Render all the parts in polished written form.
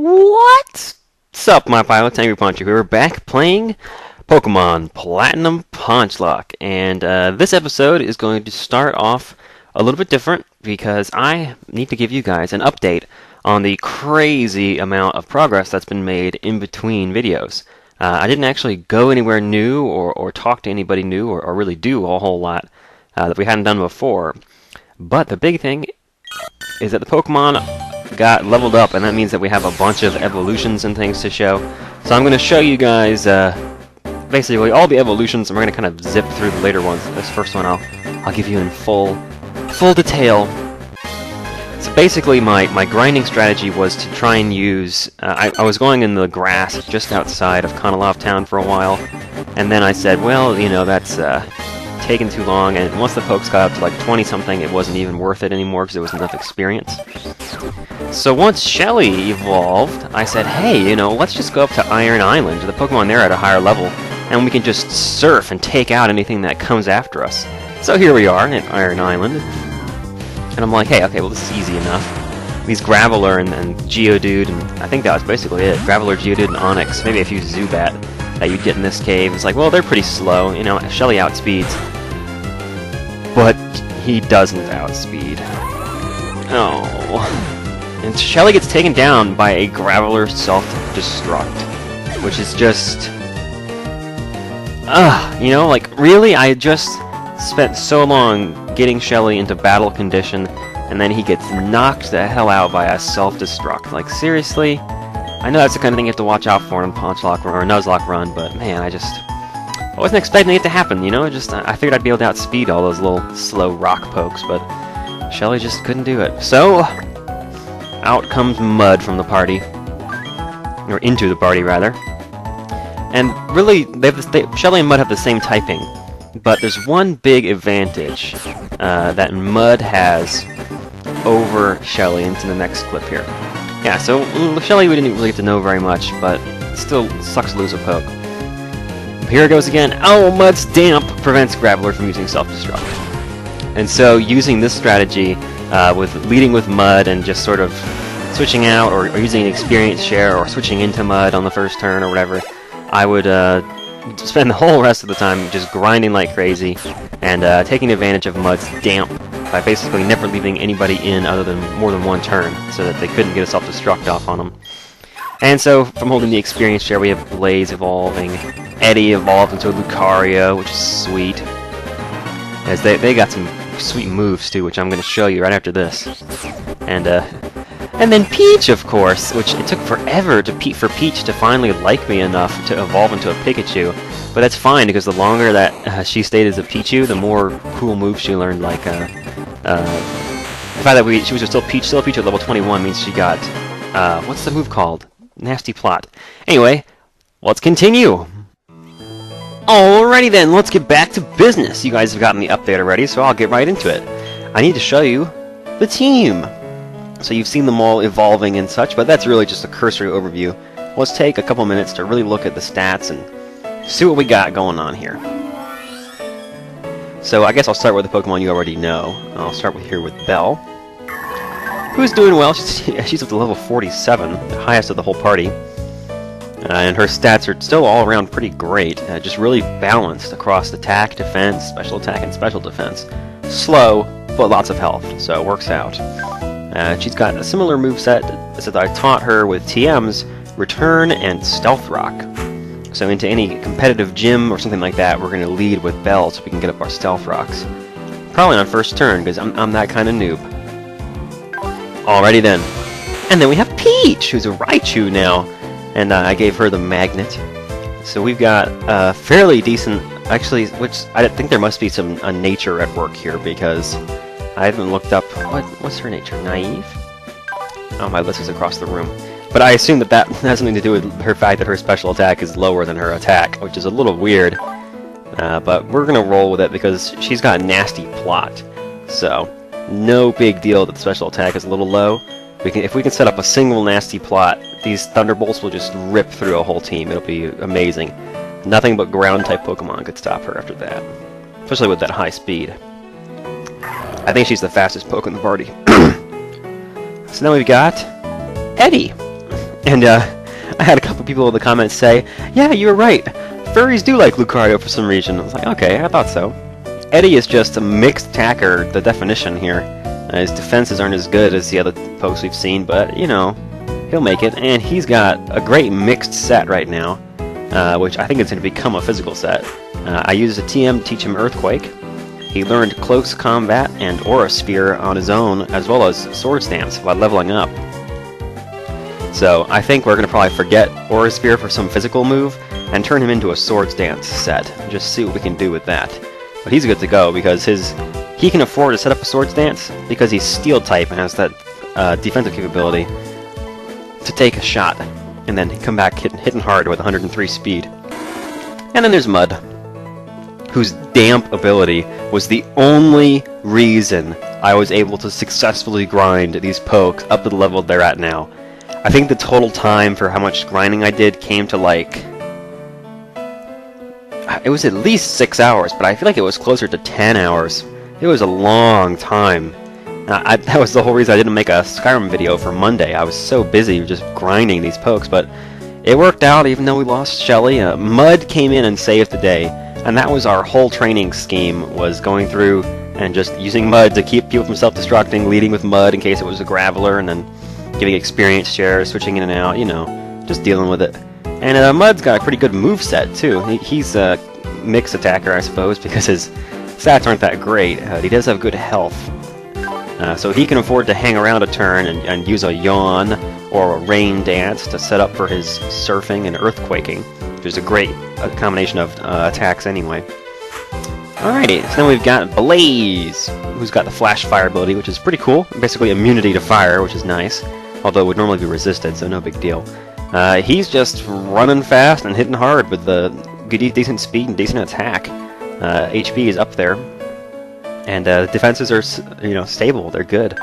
What's up, my pilots? Angryponcho here. We're back playing Pokemon Platinum Ponchlocke, and this episode is going to start off a little bit different because I need to give you guys an update on the crazy amount of progress that's been made in between videos. I didn't actually go anywhere new or talk to anybody new or really do a whole lot that we hadn't done before, but the big thing is that the Pokemon got leveled up, and that means that we have a bunch of evolutions and things to show. So I'm going to show you guys basically all the evolutions, and we're going to kind of zip through the later ones. This first one I'll give you in full detail. So basically my grinding strategy was to try and use... I was going in the grass just outside of Ponchlocke Town for a while, and then I said, well, you know, that's taken too long, and once the pokes got up to like 20-something, it wasn't even worth it anymore because there was enough experience. So once Shelly evolved, I said, hey, you know, let's just go up to Iron Island. The Pokemon there are at a higher level, and we can just surf and take out anything that comes after us. So here we are at Iron Island, and I'm like, hey, okay, well this is easy enough. These Graveler and Geodude, and I think that was basically it. Graveler, Geodude, and Onix, maybe a few Zubat that you'd get in this cave. It's like, well, they're pretty slow, you know, Shelly outspeeds, but he doesn't outspeed. Oh... And Shelly gets taken down by a Graveler self-destruct, which is just... you know, like, really? I just spent so long getting Shelly into battle condition, and then he gets knocked the hell out by a self-destruct. Like, seriously? I know that's the kind of thing you have to watch out for in Ponchlocke or Nuzlocke run, but man, I wasn't expecting it to happen, you know? I figured I'd be able to outspeed all those little slow rock pokes, but Shelly just couldn't do it. So... out comes Mud from the party, or into the party rather, and really, Shelly and Mud have the same typing, but there's one big advantage that Mud has over Shelly into the next clip here. Yeah, so Shelly we didn't really get to know very much, but it still sucks to lose a poke. Here it goes again. Oh, Mud's damp prevents Graveler from using self-destruct, and so using this strategy. With leading with Mud and just sort of switching out or using an experience share or switching into Mud on the first turn or whatever, I would spend the whole rest of the time just grinding like crazy and taking advantage of Mud's damp by basically never leaving anybody in other than more than one turn so that they couldn't get a self-destruct off on them. And so from holding the experience share, we have Blaze evolving, Eddie evolved into a Lucario, which is sweet, as they got some sweet moves too, which I'm going to show you right after this. And then Peach, of course, which it took forever for Peach to finally like me enough to evolve into a Pikachu. But that's fine, because the longer that she stayed as a Pichu, the more cool moves she learned, like, the fact that she was still Peach at level 21 means she got, what's the move called? Nasty Plot. Anyway, let's continue! Alrighty then, let's get back to business. You guys have gotten the update already, so I'll get right into it. I need to show you the team. So you've seen them all evolving and such, but that's really just a cursory overview. Let's take a couple minutes to really look at the stats and see what we got going on here. So I guess I'll start with the Pokemon you already know. I'll start here with Belle, who's doing well. She's up to level 47, the highest of the whole party. And her stats are still all around pretty great, just really balanced across attack, defense, special attack, and special defense. Slow, but lots of health, so it works out. She's got a similar moveset that I taught her with TM's Return and Stealth Rock. So into any competitive gym or something like that, we're going to lead with Belle so we can get up our Stealth Rocks. Probably on first turn, because I'm that kind of noob. Alrighty then. And then we have Peach, who's a Raichu now. And I gave her the magnet. So we've got a fairly decent... Actually, which I think there must be some nature at work here, because I haven't looked up... What's her nature? Naive? Oh, my list is across the room. But I assume that has something to do with her fact that her special attack is lower than her attack, which is a little weird. But we're going to roll with it, because she's got a nasty plot. So, no big deal that the special attack is a little low. If we can set up a single nasty plot, these Thunderbolts will just rip through a whole team. It'll be amazing. Nothing but ground-type Pokemon could stop her after that. Especially with that high speed. I think she's the fastest poke in the party. So now we've got Eddie. And I had a couple people in the comments say, yeah, you were right. Furries do like Lucario for some reason. I was like, okay, I thought so. Eddie is just a mixed attacker, the definition here. His defenses aren't as good as the other pokes we've seen, but, you know, he'll make it. And he's got a great mixed set right now, which I think is going to become a physical set. I used a TM to teach him Earthquake. He learned Close Combat and Aura Sphere on his own, as well as Sword Stance while leveling up. So I think we're going to probably forget Aura Sphere for some physical move, and turn him into a Sword Stance set. Just see what we can do with that. But he's good to go, because he can afford to set up a Sword Stance, because he's Steel type and has that defensive capability to take a shot, and then come back hitting hard with 103 speed. And then there's Mud, whose Damp ability was the only reason I was able to successfully grind these pokes up to the level they're at now. I think the total time for how much grinding I did came to like... It was at least 6 hours, but I feel like it was closer to 10 hours. It was a long time. That was the whole reason I didn't make a Skyrim video for Monday. I was so busy just grinding these pokes, but it worked out even though we lost Shelly. Mud came in and saved the day, and that was our whole training scheme, was going through and just using Mud to keep people from self-destructing, leading with Mud in case it was a Graveler, and then giving experience shares, switching in and out, you know, just dealing with it. And Mud's got a pretty good moveset too. He's a mixed attacker, I suppose, because his stats aren't that great. He does have good health. So he can afford to hang around a turn and use a Yawn or a Rain Dance to set up for his Surfing and Earthquaking, which is a great combination of attacks anyway. Alrighty, so then we've got Blaze, who's got the Flash Fire ability, which is pretty cool. Basically immunity to fire, which is nice, although it would normally be resisted, so no big deal. He's just running fast and hitting hard with the decent speed and decent attack. HP is up there, and defenses are, you know, stable. They're good.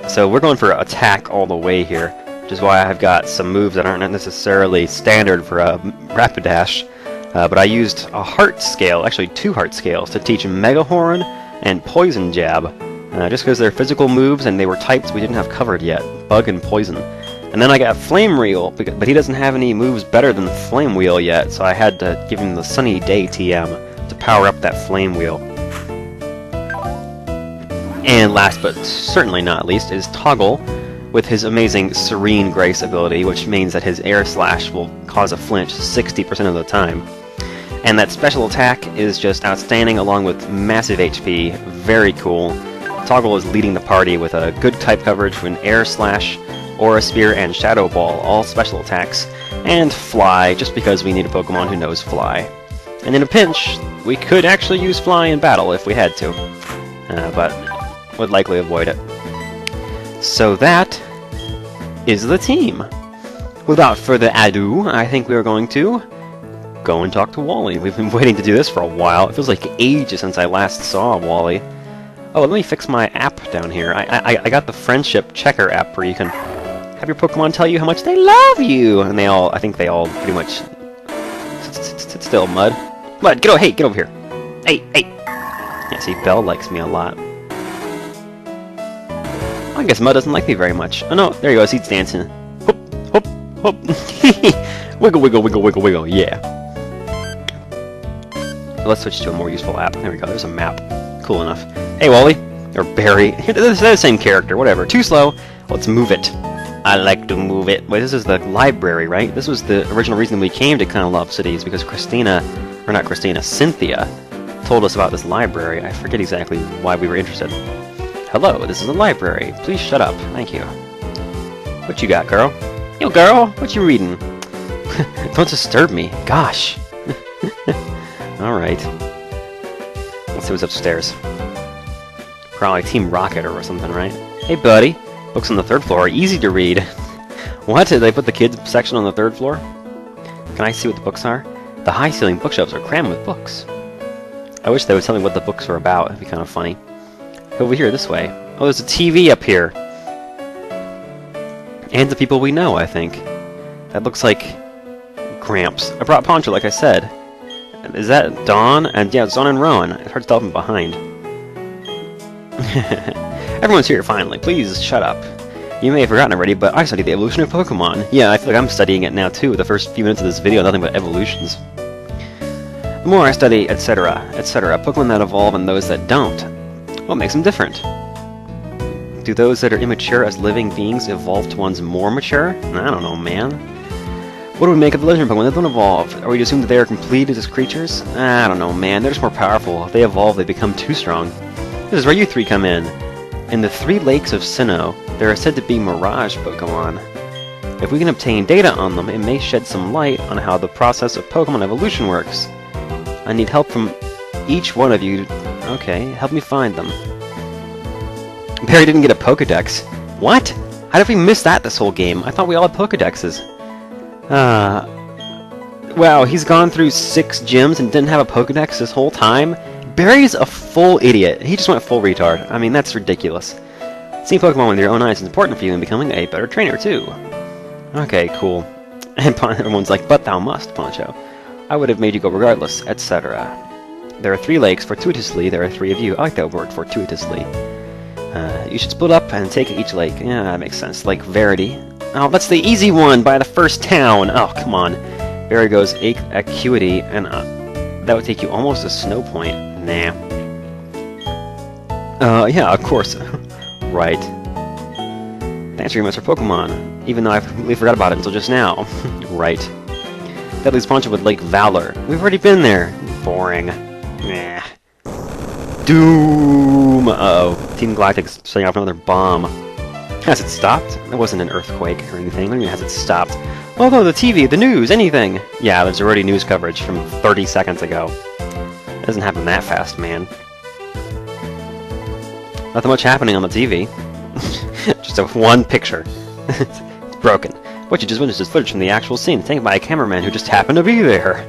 So we're going for attack all the way here, which is why I've got some moves that aren't necessarily standard for a Rapidash. But I used a heart scale, actually 2 heart scales, to teach Mega Horn and Poison Jab, just because they're physical moves and they were types we didn't have covered yet, Bug and Poison. And then I got Flame Reel, but he doesn't have any moves better than Flame Wheel yet, so I had to give him the Sunny Day TM to power up that Flame Wheel. And last but certainly not least is Toggle, with his amazing Serene Grace ability, which means that his Air Slash will cause a flinch 60% of the time. And that special attack is just outstanding, along with massive HP. Very cool. Toggle is leading the party with a good type coverage with an Air Slash, Aura Sphere, and Shadow Ball, all special attacks. And Fly, just because we need a Pokemon who knows Fly. And in a pinch, we could actually use Fly in battle if we had to. But would likely avoid it. So that is the team. Without further ado, I think we are going to go and talk to Wally. We've been waiting to do this for a while. It feels like ages since I last saw Wally. Oh, let me fix my app down here. I got the Friendship Checker app where you can have your Pokemon tell you how much they love you. And I think they all pretty much... Sit still, Mud. Mud, get over here. Hey. Yeah, see, Belle likes me a lot. I guess Mud doesn't like me very much. Oh no, there he goes, he's dancing. Hop. Wiggle, yeah. Let's switch to a more useful app. There we go, there's a map. Cool enough. Hey, Wally. Or Barry. They're the same character, whatever. Too slow. Let's move it. I like to move it. Wait, this is the library, right? This was the original reason we came to Kind of Love City, is because Cynthia told us about this library. I forget exactly why we were interested. Hello, this is the library. Please shut up. Thank you. What you got, girl? Yo, girl, what you reading? Don't disturb me. Gosh. Alright. Let's see what's upstairs. Probably Team Rocket or something, right? Hey, buddy. Books on the 3rd floor are easy to read. What? Did they put the kids section on the 3rd floor? Can I see what the books are? The high-ceiling bookshelves are crammed with books. I wish they would tell me what the books were about. It'd be kind of funny. Over here, this way. Oh, there's a TV up here. And the people we know, I think. That looks like Gramps. I brought Poncho, like I said. Is that Dawn? And yeah, it's Dawn and Rowan. It's hard to tell from behind. Everyone's here, finally. Please, shut up. You may have forgotten already, but I study the evolution of Pokemon. Yeah, I feel like I'm studying it now too. The first few minutes of this video, nothing but evolutions. The more I study, etc., etc., Pokemon that evolve and those that don't, what makes them different? Do those that are immature as living beings evolve to ones more mature? I don't know, man. What do we make of the legendary Pokemon that don't evolve? Are we to assume that they are completed as creatures? I don't know, man. They're just more powerful. If they evolve, they become too strong. This is where you three come in. In the 3 lakes of Sinnoh, there are said to be Mirage Pokemon. If we can obtain data on them, it may shed some light on how the process of Pokemon evolution works. I need help from each one of you. Okay, help me find them. Barry didn't get a Pokedex. What? How did we miss that this whole game? I thought we all had Pokedexes. Wow, he's gone through 6 gyms and didn't have a Pokedex this whole time? Barry's a full idiot. He just went full retard. I mean, that's ridiculous. Seeing Pokemon with your own eyes is important for you in becoming a better trainer, too. Okay, cool. And everyone's like, but thou must, Poncho. I would have made you go regardless, etc. There are 3 lakes. Fortuitously, there are 3 of you. I like that word, fortuitously. You should split up and take each lake. Yeah, that makes sense. Lake Verity. Oh, that's the easy one by the first town. Oh, come on. Barry goes Acuity, and that would take you almost to Snow Point. Nah. Yeah, of course. Right. Thanks very much for Pokemon, even though I completely forgot about it until just now. Right. That leaves Poncho with Lake Valor. We've already been there. Boring. Nah. Doom! Uh-oh. Team Galactic's setting off another bomb. Has it stopped? That wasn't an earthquake or anything. What do you mean, has it stopped? Oh no, the TV, the news, anything! Yeah, there's already news coverage from 30 seconds ago. It doesn't happen that fast, man. Nothing much happening on the TV. Just one picture. It's broken. What you just witnessed is footage from the actual scene, taken by a cameraman who just happened to be there.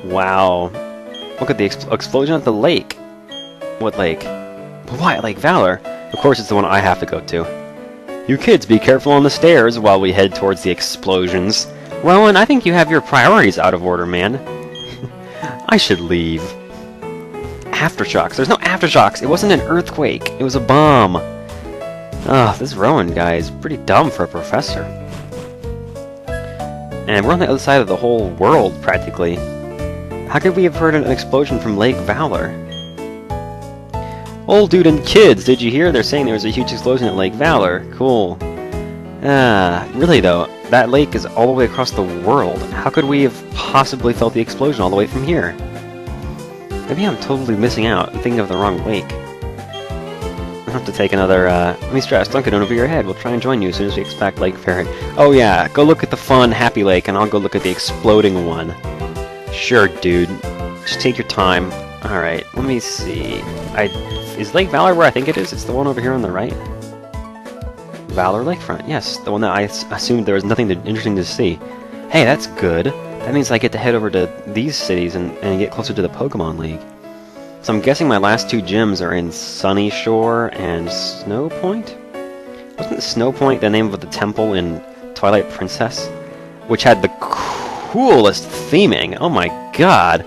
Wow. Look at the explosion at the lake. What lake? Why, Lake Valor? Of course it's the one I have to go to. You kids, be careful on the stairs while we head towards the explosions. Rowan, I think you have your priorities out of order, man. I should leave. Aftershocks. There's no aftershocks. It wasn't an earthquake. It was a bomb. Ugh, this Rowan guy is pretty dumb for a professor. And we're on the other side of the whole world, practically. How could we have heard an explosion from Lake Valor? Old dude and kids, did you hear? They're saying there was a huge explosion at Lake Valor. Cool. Really though, that lake is all the way across the world. How could we have possibly felt the explosion all the way from here? Maybe I'm totally missing out and thinking of the wrong lake. I'll have to take another, let me stress, don't get in over your head. We'll try and join you as soon as we expect Lake Fairy. Oh yeah, go look at the fun, happy lake, and I'll go look at the exploding one. Sure, dude. Just take your time. Alright, let me see. Is Lake Valor where I think it is? It's the one over here on the right. Valor Lakefront, yes. The one that I assumed there was nothing interesting to see. Hey, that's good. That means I get to head over to these cities and get closer to the Pokemon League. So I'm guessing my last 2 gyms are in Sunny Shore and Snow Point? Wasn't Snow Point the name of the temple in Twilight Princess? Which had the coolest theming. Oh my god.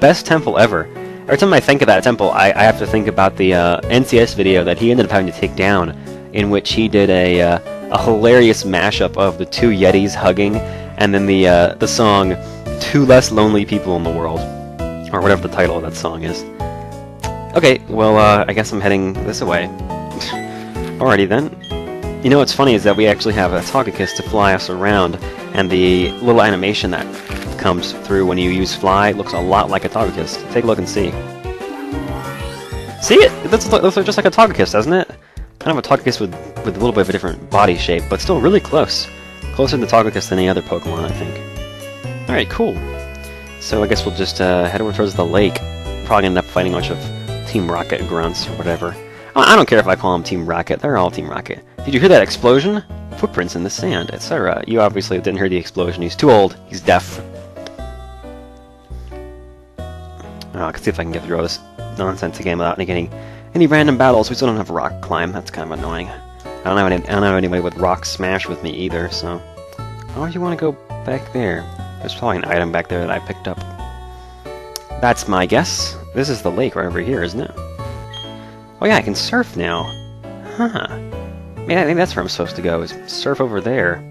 Best temple ever. Every time I think of that temple, I have to think about the NCS video that he ended up having to take down, in which he did a hilarious mashup of the 2 Yetis hugging, and then the song "Two Less Lonely People in the World," or whatever the title of that song is. Okay, well, I guess I'm heading this way. Alrighty then. You know what's funny is that we actually have a Togekiss to fly us around, and the little animation that comes through when you use fly looks a lot like a Togekiss. Take a look and see. See it? It looks just like a Togekiss, doesn't it? Kind of a Togekiss with a little bit of a different body shape, but still really close. Closer to Togekiss than any other Pokemon, I think. Alright, cool. So I guess we'll just head over towards the lake. Probably end up fighting a bunch of Team Rocket grunts or whatever. I don't care if I call them Team Rocket. They're all Team Rocket. Did you hear that explosion? Footprints in the sand, etc. You obviously didn't hear the explosion. He's too old. He's deaf. Oh, I can see if I can get through all this nonsense again without getting any random battles. We still don't have rock climb. That's kind of annoying. I don't have anybody with rock smash with me either. So, why would you want to go back there? There's probably an item back there that I picked up. That's my guess. This is the lake right over here, isn't it? Oh yeah, I can surf now. Huh. Yeah, I think that's where I'm supposed to go, is surf over there.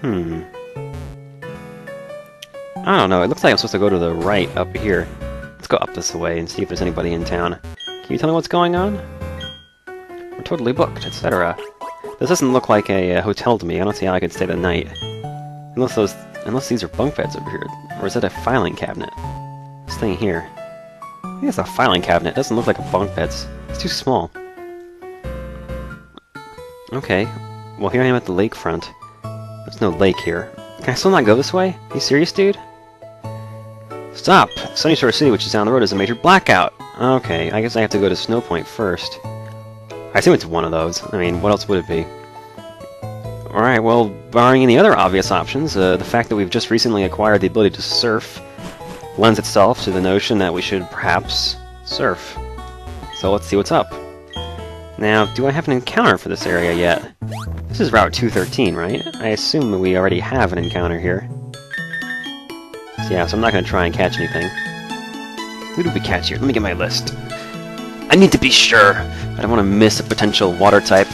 I don't know, it looks like I'm supposed to go to the right up here. Let's go up this way and see if there's anybody in town. Can you tell me what's going on? We're totally booked, etc. This doesn't look like a hotel to me. I don't see how I could stay the night. Unless these are bunk beds over here. Or is that a filing cabinet? This thing here. I think it's a filing cabinet. It doesn't look like a bunk bed. It's too small. Okay. Well, here I am at the lakefront. There's no lake here. Can I still not go this way? Are you serious, dude? Stop! Sunny Shore City, which is down the road, is a major blackout. Okay, I guess I have to go to Snow Point first. I assume it's one of those. I mean, what else would it be? Alright, well, barring any other obvious options, the fact that we've just recently acquired the ability to surf lends itself to the notion that we should perhaps surf. So let's see what's up. Now, do I have an encounter for this area yet? This is Route 213, right? I assume that we already have an encounter here. So yeah, so I'm not going to try and catch anything. Who do we catch here? Let me get my list. I need to be sure. I don't want to miss a potential water type.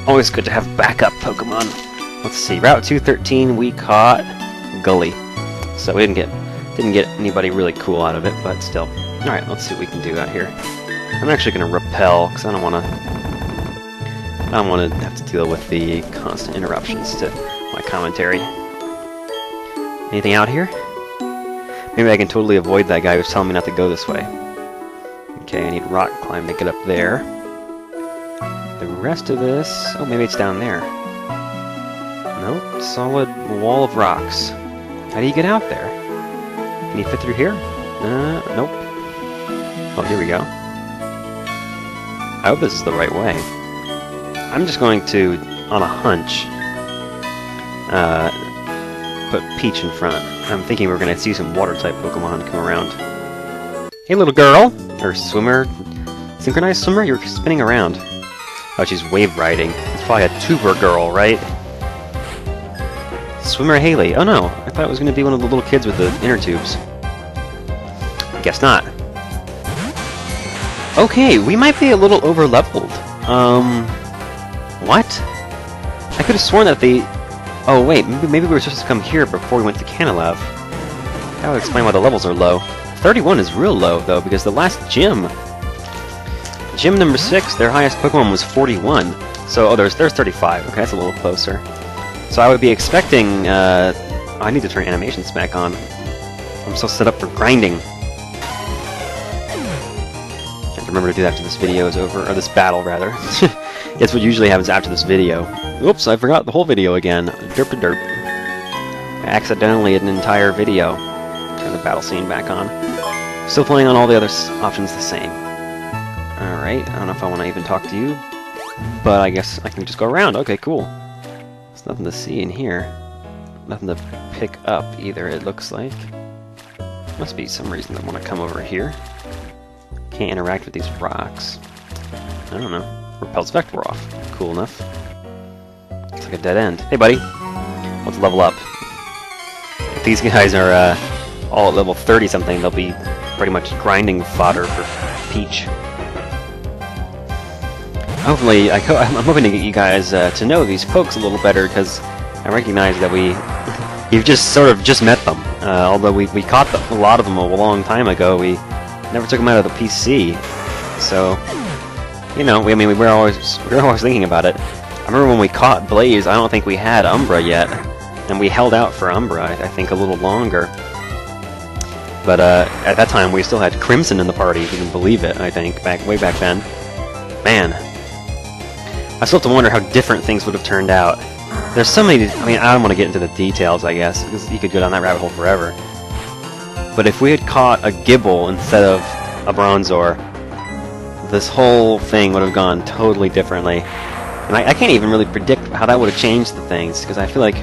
Always good to have backup Pokemon. Let's see. Route 213, we caught Gully. So we didn't get anybody really cool out of it, but still. All right, let's see what we can do out here. I'm actually going to repel because I don't want to have to deal with the constant interruptions to my commentary. Anything out here? Maybe I can totally avoid that guy who's telling me not to go this way. Okay, I need rock climb to get up there. The rest of this... oh, maybe it's down there. Nope, solid wall of rocks. How do you get out there? Can you fit through here? Nope. Oh, here we go. I hope this is the right way. I'm just going to, on a hunch, put Peach in front. I'm thinking we're going to see some water-type Pokemon come around. Hey, little girl! Or swimmer. Synchronized swimmer? You're spinning around. Oh, she's wave riding. It's probably a tuber girl, right? Swimmer Haley. Oh no, I thought it was going to be one of the little kids with the inner tubes. Guess not. Okay, we might be a little over-leveled. What? I could have sworn that the... oh wait, maybe we were supposed to come here before we went to Canalave. That would explain why the levels are low. 31 is real low, though, because the last gym number 6, their highest Pokemon was 41. So, oh, there's 35. Okay, that's a little closer. So I would be expecting, I need to turn animations back on. I'm so set up for grinding. I have to remember to do that after this video is over, or this battle, rather. It's what usually happens after this video. Oops, I forgot the whole video again. Derp-a-derp. I accidentally had an entire video. Turn the battle scene back on. Still playing on all the other options the same. Alright, I don't know if I want to even talk to you, but I guess I can just go around. Okay, cool. There's nothing to see in here. Nothing to pick up either, it looks like. Must be some reason I want to come over here. Can't interact with these rocks. I don't know. Repel's Vector off. Cool enough. Looks like a dead end. Hey, buddy. Let's level up. If these guys are all at level 30-something, they'll be pretty much grinding fodder for Peach. Hopefully, I'm hoping to get you guys to know these folks a little better, because I recognize that you've just sort of just met them. Although we caught a lot of them a long time ago, we never took them out of the PC. So, you know, we were always thinking about it. I remember when we caught Blaze, I don't think we had Umbra yet, and we held out for Umbra, I think, a little longer. But at that time, we still had Crimson in the party, if you can believe it, I think, way back then. Man. I still have to wonder how different things would have turned out. There's so many... I mean, I don't want to get into the details, I guess, because you could go down that rabbit hole forever. But if we had caught a Gibble instead of a Bronzor, this whole thing would have gone totally differently. And I can't even really predict how that would have changed the things, because I feel like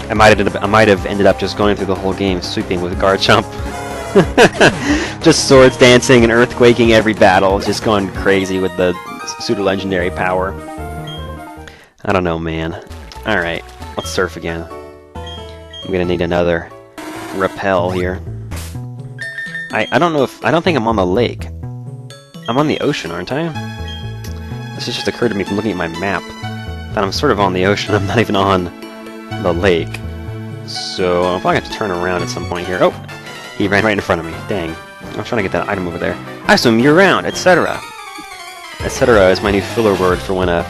I might have ended up just going through the whole game sweeping with Garchomp. Just swords dancing and earthquaking every battle, just going crazy with the pseudo-legendary power. I don't know, man. Alright, let's surf again. I'm gonna need another repel here. I don't know if... I don't think I'm on the lake. I'm on the ocean, aren't I? This just occurred to me from looking at my map. And I'm sort of on the ocean, I'm not even on the lake. So I'll probably have to turn around at some point here. Oh! He ran right in front of me. Dang. I'm trying to get that item over there. I swim year-round, etc. Etc. is my new filler word for when a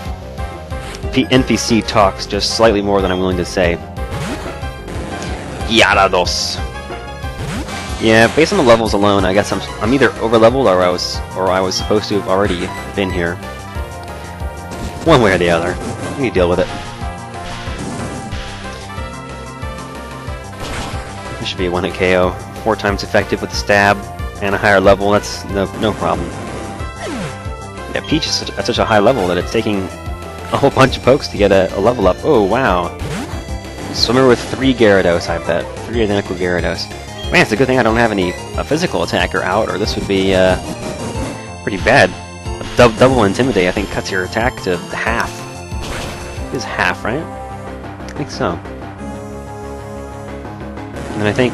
NPC talks just slightly more than I'm willing to say. Yarados. Yeah, based on the levels alone, I guess I'm either over-leveled or I was supposed to have already been here. One way or the other. Let me deal with it. This should be a one-hit KO. 4 times effective with the stab and a higher level. That's no problem. Yeah, Peach is at such a high level that it's taking a whole bunch of pokes to get a level up. Oh, wow. Swimmer with 3 Gyarados, I bet. 3 identical Gyarados. Man, it's a good thing I don't have any physical attacker out, or this would be pretty bad. Double Intimidate, I think, cuts your attack to half. It is half, right? I think so. And then I think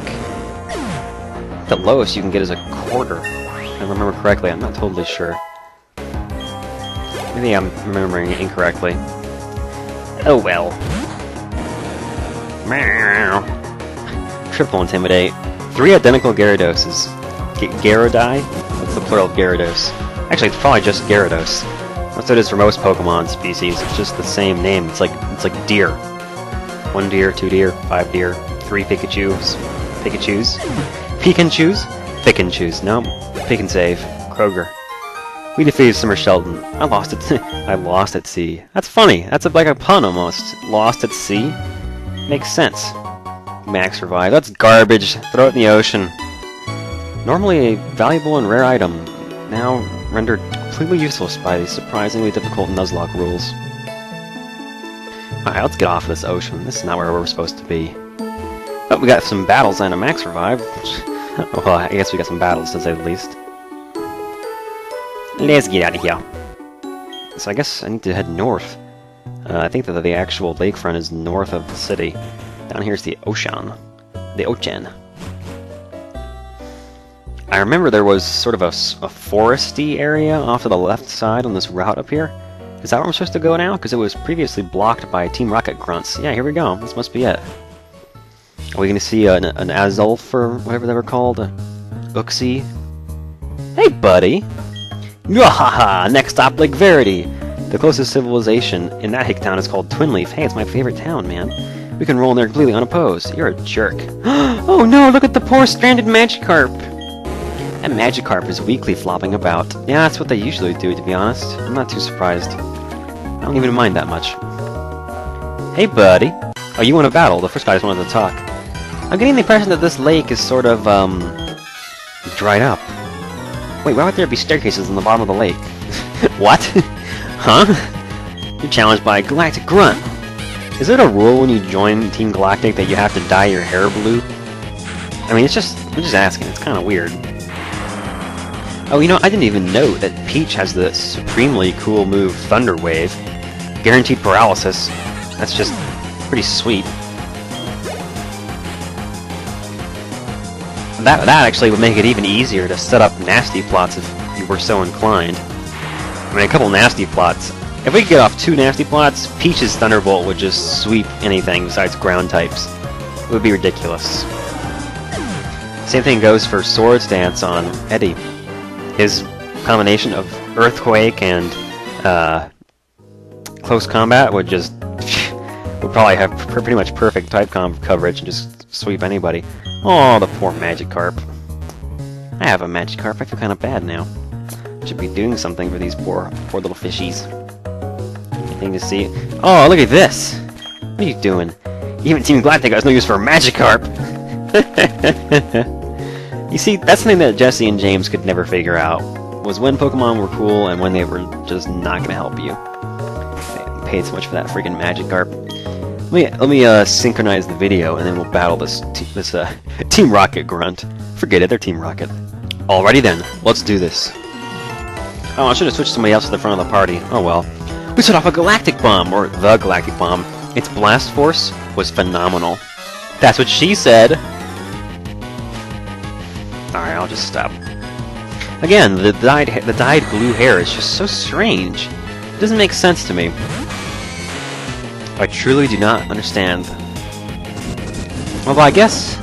the lowest you can get is a quarter. If I remember correctly, I'm not totally sure. Maybe I'm remembering it incorrectly. Oh well. Triple Intimidate. 3 identical Gyaradoses. Gyarados? What's the plural of Gyarados? Actually, it's probably just Gyarados. That's what it is for most Pokemon species. It's just the same name. It's like deer. 1 deer, 2 deer, 5 deer, 3 Pikachus. Peek and choose? Pick and choose. No. Pick and save. Kroger. We defeated Summer Shelton. I lost at sea. That's funny. That's like a pun almost. Lost at sea? Makes sense. Max Revive. That's garbage. Throw it in the ocean. Normally a valuable and rare item. Now rendered completely useless by these surprisingly difficult Nuzlocke rules. Alright, let's get off of this ocean. This is not where we're supposed to be. Oh, we got some battles and a Max Revive. Well, I guess we got some battles, to say the least. Let's get out of here. So I guess I need to head north. I think that the actual lakefront is north of the city. Down here's the ocean. The ocean. I remember there was sort of a foresty area off to the left side on this route up here. Is that where I'm supposed to go now? Because it was previously blocked by Team Rocket grunts. Yeah, here we go. This must be it. Are we going to see an Azulf or whatever they were called? Uxie? Hey, buddy! Mwahaha! Next stop, Lake Verity! The closest civilization in that hick town is called Twinleaf. Hey, it's my favorite town, man. We can roll in there completely unopposed. You're a jerk. Oh no, look at the poor stranded Magikarp! That Magikarp is weakly flopping about. Yeah, that's what they usually do, to be honest. I'm not too surprised. I don't even mind that much. Hey, buddy! Oh, you want to battle? The first guy just wanted to talk. I'm getting the impression that this lake is sort of, dried up. Wait, why would there be staircases in the bottom of the lake? What? Huh? You're challenged by a Galactic Grunt. Is it a rule when you join Team Galactic that you have to dye your hair blue? I mean, I'm just asking. It's kind of weird. Oh, you know, I didn't even know that Peach has the supremely cool move Thunder Wave. Guaranteed paralysis. That's just pretty sweet. That actually would make it even easier to set up nasty plots if you were so inclined. I mean, a couple nasty plots. If we could get off 2 nasty plots, Peach's Thunderbolt would just sweep anything besides ground types. It would be ridiculous. Same thing goes for Swords Dance on Eddie. His combination of Earthquake and Close Combat would probably have pretty much perfect type coverage and just sweep anybody. Oh, the poor Magikarp. I have a Magikarp. I feel kind of bad now. Should be doing something for these poor little fishies. Anything to see? Oh, look at this! What are you doing? Even Team Galactic has no use for a Magikarp! You see, that's something that Jesse and James could never figure out, was when Pokemon were cool and when they were just not gonna help you. They paid so much for that freaking Magikarp. Let me synchronize the video, and then we'll battle this Team Rocket grunt. Forget it, they're Team Rocket. Alrighty then, let's do this. Oh, I should have switched somebody else to the front of the party. Oh well. We set off a Galactic Bomb, or the Galactic Bomb. Its blast force was phenomenal. That's what she said! Alright, I'll just stop. Again, the dyed blue hair is just so strange. It doesn't make sense to me. I truly do not understand. Although I guess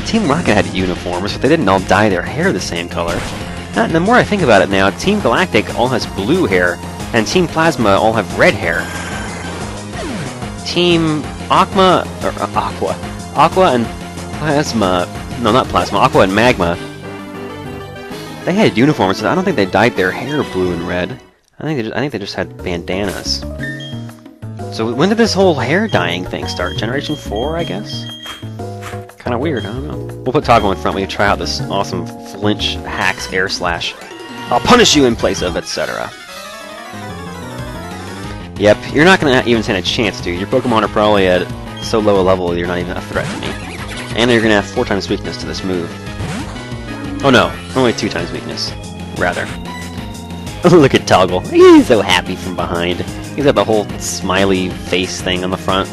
Team Rocket had uniforms, but they didn't all dye their hair the same color. The more I think about it now, Team Galactic all has blue hair, and Team Plasma all have red hair. Team Aqua and Plasma, no, not Plasma, Aqua and Magma, they had uniforms, but I don't think they dyed their hair blue and red. I think they just had bandanas. So when did this whole hair dyeing thing start? Generation 4, I guess? Kinda weird, I don't know. We'll put Toggle in front, we can try out this awesome flinch hacks air slash. I'll punish you in place of, etc. Yep, you're not gonna even stand a chance, dude. Your Pokemon are probably at so low a level you're not even a threat to me. And you're gonna have 4 times weakness to this move. Oh no, only 2 times weakness. Rather. Look at Toggle. He's so happy from behind. He's got the whole smiley face thing on the front.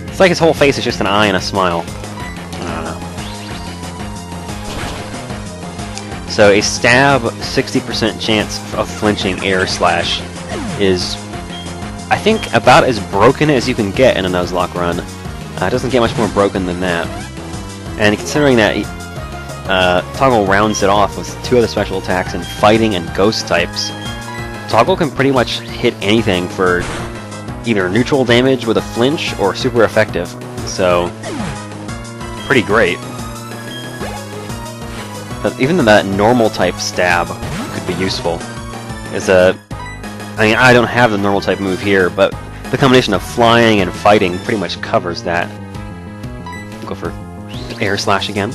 It's like his whole face is just an eye and a smile. I don't know. So a stab 60% chance of flinching air slash is, I think, about as broken as you can get in a Nuzlocke run. It doesn't get much more broken than that. And considering that Toggle rounds it off with 2 other special attacks and fighting and ghost types, Toggle can pretty much hit anything for either neutral damage with a flinch or super effective. So, pretty great. But even that normal type stab could be useful. I mean, I don't have the normal type move here, but the combination of flying and fighting pretty much covers that. Go for air slash again.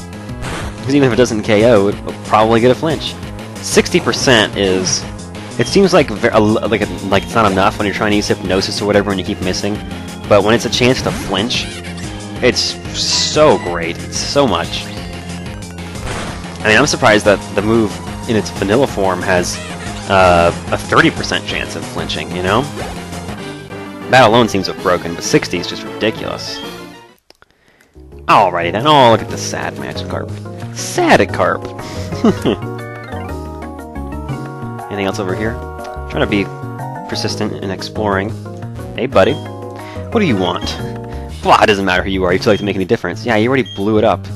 Because even if it doesn't KO, it'll probably get a flinch. 60% is... It seems like it's not enough when you're trying to use hypnosis or whatever and you keep missing. But when it's a chance to flinch, it's so great. It's so much. I mean, I'm surprised that the move in its vanilla form has a 30% chance of flinching, you know? That alone seems broken, but 60 is just ridiculous. Alrighty then. Oh, look at the sad Magikarp. Sadicarp! Anything else over here? Trying to be persistent and exploring. Hey, buddy. What do you want? Blah, it doesn't matter who you are. You feel like to make any difference. Yeah, you already blew it up.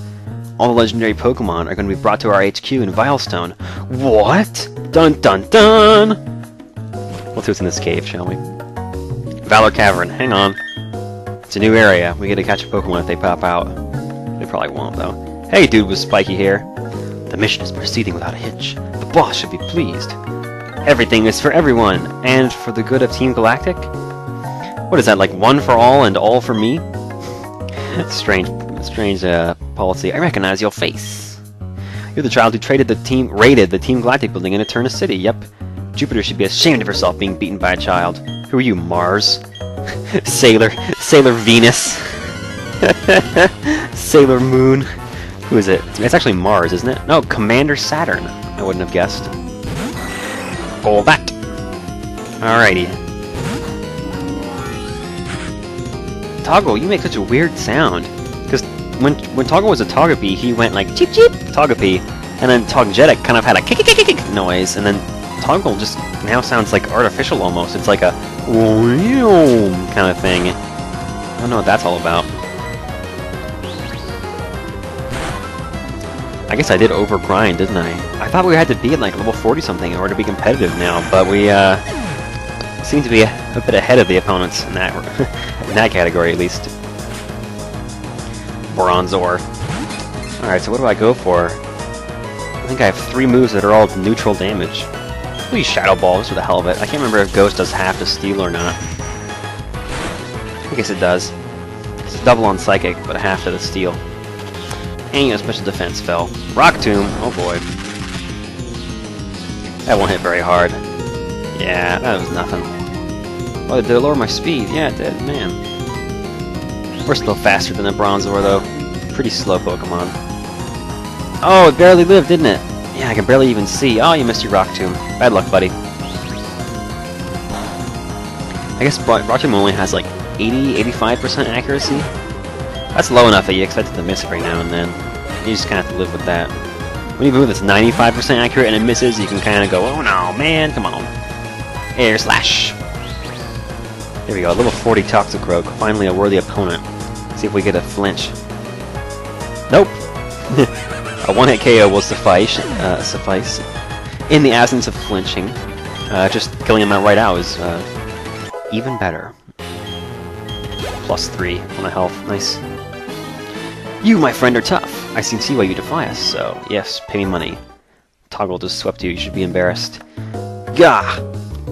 All the legendary Pokemon are going to be brought to our HQ in Vilestone. What? Dun dun dun! Let's see what's in this cave, shall we? Valor Cavern. Hang on. It's a new area. We get to catch a Pokemon if they pop out. They probably won't, though. Hey, dude with spiky hair. The mission is proceeding without a hitch. The boss should be pleased. Everything is for everyone, and for the good of Team Galactic? What is that, like one for all and all for me? Strange policy. I recognize your face. You're the child who raided the Team Galactic building in Eterna City. Yep. Jupiter should be ashamed of herself being beaten by a child. Who are you, Mars? Sailor Venus. Sailor Moon. Who is it? It's actually Mars, isn't it? No, Commander Saturn. I wouldn't have guessed. All that. Alrighty. Toggle, you make such a weird sound. Because when Toggle was a Togepi, he went like cheep cheep Togepi, and then Togetic kind of had a kick noise, and then Toggle just now sounds like artificial almost. It's like a kind of thing. I don't know what that's all about. I guess I did overgrind, didn't I? I thought we had to be at like level 40 something in order to be competitive now, but we seem to be a bit ahead of the opponents in that in that category at least. Bronzor. Alright, so what do I go for? I think I have 3 moves that are all neutral damage. Please Shadow Ball, just for the hell of it. I can't remember if Ghost does half to Steel or not. I guess it does. It's double on Psychic, but half to the Steel. And you know, special defense fell. Rock Tomb, oh boy. That won't hit very hard. Yeah, that was nothing. Oh, did it lower my speed? Yeah, it did, man. We're still faster than a Bronzor, though. Pretty slow Pokemon. Oh, it barely lived, didn't it? Yeah, I can barely even see. Oh, you missed your Rock Tomb. Bad luck, buddy. I guess Rock Tomb only has like 80-85% accuracy. That's low enough that you expect it to miss every now and then. You just kind of have to live with that. When you move that's 95% accurate and it misses, you can kind of go, oh no, man, come on. Air Slash. There we go, level 40 Toxicroak, finally a worthy opponent. See if we get a flinch. Nope! A one-hit KO will suffice. In the absence of flinching, just killing him right out is even better. +3 on a health, nice. You, my friend, are tough. I can see why you defy us, so yes, pay me money. Toggle just swept you, you should be embarrassed. Gah!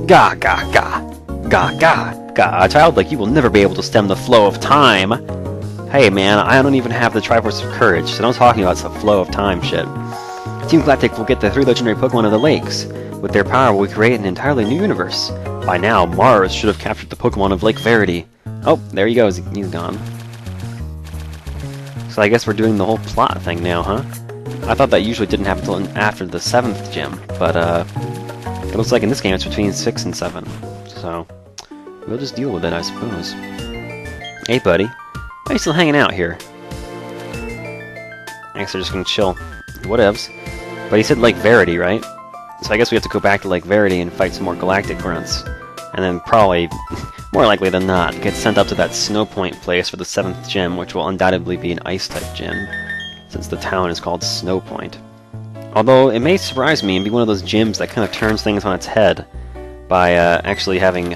Gah, gah, gah! Gah, gah, gah! A child like you will never be able to stem the flow of time! Hey man, I don't even have the Triforce of Courage, so don't talk about some flow of time shit. Team Galactic will get the 3 legendary Pokemon of the lakes. With their power, we'll create an entirely new universe. By now, Mars should have captured the Pokemon of Lake Verity. Oh, there he goes, he's gone. So I guess we're doing the whole plot thing now, huh? I thought that usually didn't happen until after the 7th gym, but it looks like in this game it's between 6 and 7. So, we'll just deal with it, I suppose. Hey buddy, why are you still hanging out here? I guess they're just gonna chill. Whatevs. But he said Lake Verity, right? So I guess we have to go back to Lake Verity and fight some more Galactic Grunts. And then probably, more likely than not, get sent up to that Snow Point place for the 7th gym, which will undoubtedly be an Ice-type gym, since the town is called Snow Point. Although, it may surprise me and be one of those gyms that kind of turns things on its head by actually having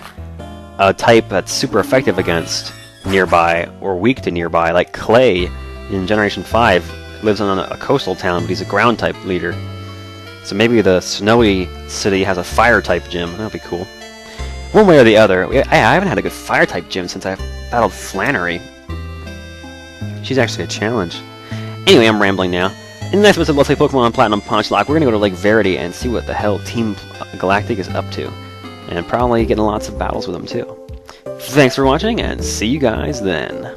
a type that's super effective against nearby, or weak to nearby, like Clay in Generation 5 lives in a coastal town, but he's a ground-type leader. So maybe the Snowy City has a Fire-type gym. That'd be cool. One way or the other. I haven't had a good Fire-type gym since I battled Flannery. She's actually a challenge. Anyway, I'm rambling now. In the next episode of Let's Play Pokemon Platinum Ponchlocke, we're going to go to Lake Verity and see what the hell Team Galactic is up to. And probably getting lots of battles with them, too. Thanks for watching, and see you guys then.